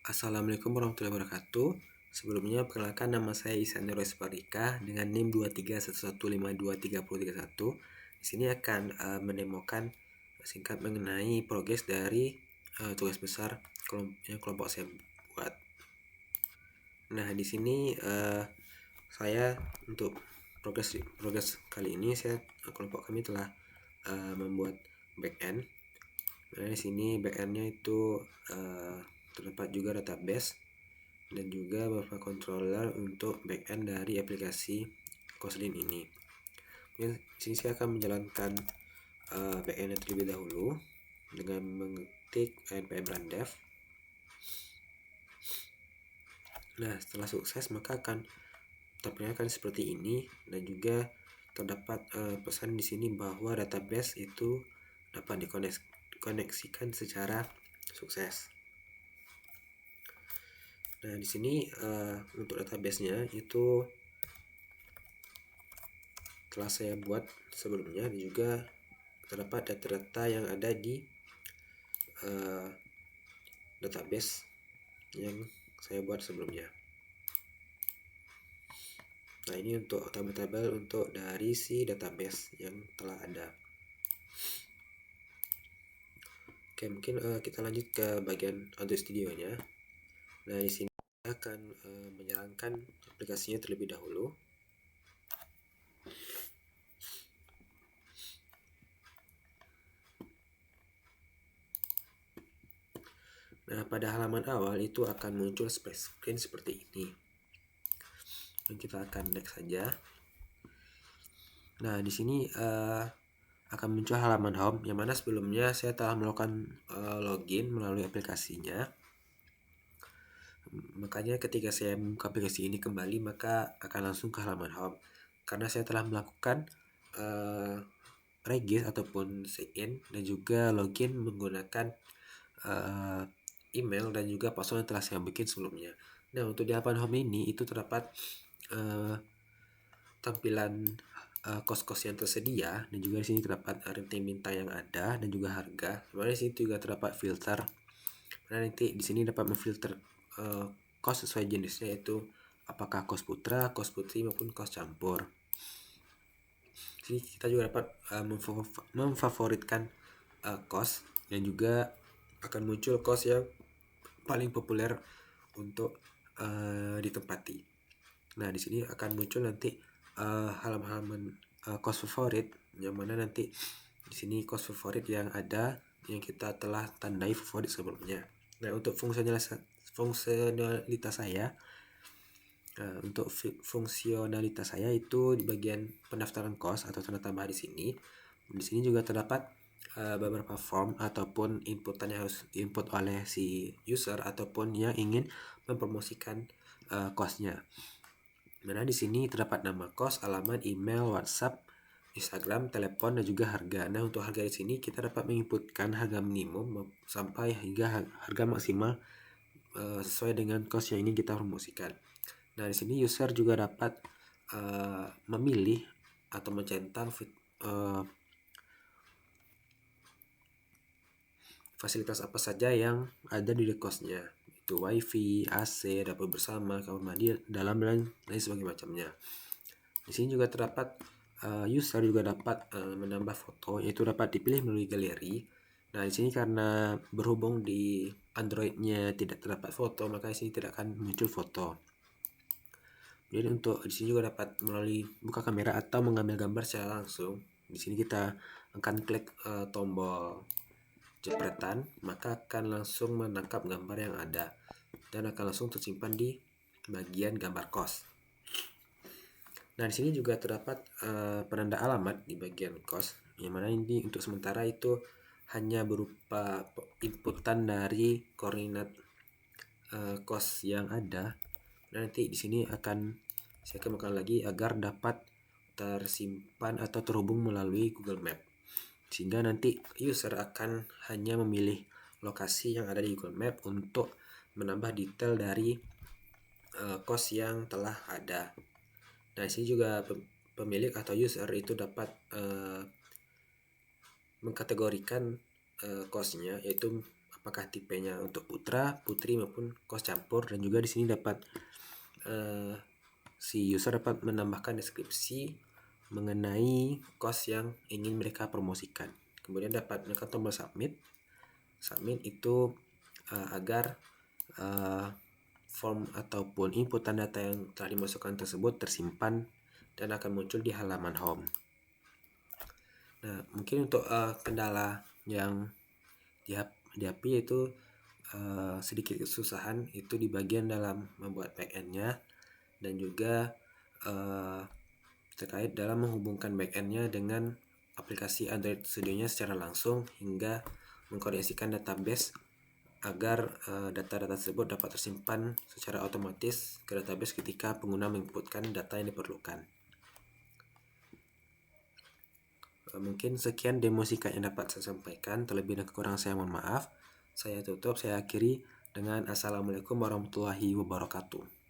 Assalamualaikum warahmatullahi wabarakatuh. Sebelumnya perkenalkan, nama saya Isanur Esparika dengan NIM 2311515331. Di sini akan menemukan singkat mengenai progres dari tugas besar yang kelompok saya buat. Nah, di sini saya untuk progres kali ini kelompok kami telah membuat backend. Nah, di sini backendnya itu terdapat juga database dan juga beberapa controller untuk backend dari aplikasi Koslin ini. Di sini saya akan menjalankan backend terlebih dahulu dengan mengetik npm run dev. Nah, setelah sukses maka akan terperlihatkan seperti ini, dan juga terdapat pesan di sini bahwa database itu dapat dikoneksikan secara sukses. Nah, di sini untuk database-nya itu telah saya buat sebelumnya, dan juga terdapat data-data yang ada di database yang saya buat sebelumnya. Nah, ini untuk tabel-tabel untuk dari si database yang telah ada. Oke, mungkin kita lanjut ke bagian Android Studio-nya. Nah, di sini saya akan menjalankan aplikasinya terlebih dahulu. Nah, pada halaman awal itu akan muncul splash screen seperti ini. Dan kita akan next saja. Nah, di sini akan muncul halaman home, yang mana sebelumnya saya telah melakukan login melalui aplikasinya. Makanya ketika saya membuka aplikasi ini kembali, maka akan langsung ke halaman home, karena saya telah melakukan regis ataupun sign dan juga login menggunakan email dan juga password yang telah saya bikin sebelumnya. Nah, untuk di halaman home ini itu terdapat tampilan kos-kos yang tersedia, dan juga di sini terdapat ranting bintang yang ada dan juga harga. Kemudian di sini juga terdapat filter. Nah, nanti di sini dapat memfilter kos sesuai jenisnya, yaitu apakah kos putra, kos putri maupun kos campur. Jadi kita juga dapat memfavoritkan kos, dan juga akan muncul kos yang paling populer untuk ditempati. Nah, di sini akan muncul nanti halaman kos favorit, yang mana nanti di sini kos favorit yang ada yang kita telah tandai favorit sebelumnya. Nah, untuk fungsionalitas saya, itu di bagian pendaftaran kos atau tanda tambah di sini. Di sini juga terdapat beberapa form ataupun inputan yang harus diinput oleh si user ataupun yang ingin mempromosikan kosnya. Mana di sini terdapat nama kos, alamat, email, WhatsApp, Instagram, telepon, dan juga harga. Nah, untuk harga di sini kita dapat menginputkan harga minimum sampai hingga harga maksimal sesuai dengan kos yang ingin kita promosikan. Nah, di sini user juga dapat memilih atau mencentang fasilitas apa saja yang ada di kosnya, itu wifi, AC, dapur bersama, kamar mandi, dalam, dan lain sebagainya macamnya. Di sini juga terdapat user juga dapat menambah foto, yaitu dapat dipilih melalui galeri. Nah, di sini karena berhubung di Android-nya tidak terdapat foto, maka di sini tidak akan muncul foto. Jadi untuk di sini juga dapat melalui buka kamera atau mengambil gambar secara langsung. Di sini kita akan klik tombol jepretan, maka akan langsung menangkap gambar yang ada dan akan langsung tersimpan di bagian gambar kos. Nah, di sini juga terdapat penanda alamat di bagian kos, yang mana ini untuk sementara itu hanya berupa inputan dari koordinat kos yang ada. Nah, nanti di sini saya kembangkan lagi agar dapat tersimpan atau terhubung melalui Google Map, sehingga nanti user akan hanya memilih lokasi yang ada di Google Map untuk menambah detail dari kos yang telah ada. Nah, di sini juga pemilik atau user itu dapat mengkategorikan kosnya, yaitu apakah tipenya untuk putra, putri maupun kos campur, dan juga di sini dapat si user dapat menambahkan deskripsi mengenai kos yang ingin mereka promosikan. Kemudian dapat menekan tombol submit. Submit itu agar form ataupun inputan data yang telah dimasukkan tersebut tersimpan dan akan muncul di halaman home. Nah, mungkin untuk kendala yang dihadapi yaitu sedikit kesusahan itu di bagian dalam membuat backend-nya, dan juga terkait dalam menghubungkan backend-nya dengan aplikasi Android Studio-nya secara langsung hingga mengkoordinasikan database agar data-data tersebut dapat tersimpan secara otomatis ke database ketika pengguna menginputkan data yang diperlukan. Mungkin sekian demo singkat yang dapat saya sampaikan. Terlebih dan kekurangan saya mohon maaf. Saya tutup, saya akhiri dengan Assalamualaikum warahmatullahi wabarakatuh.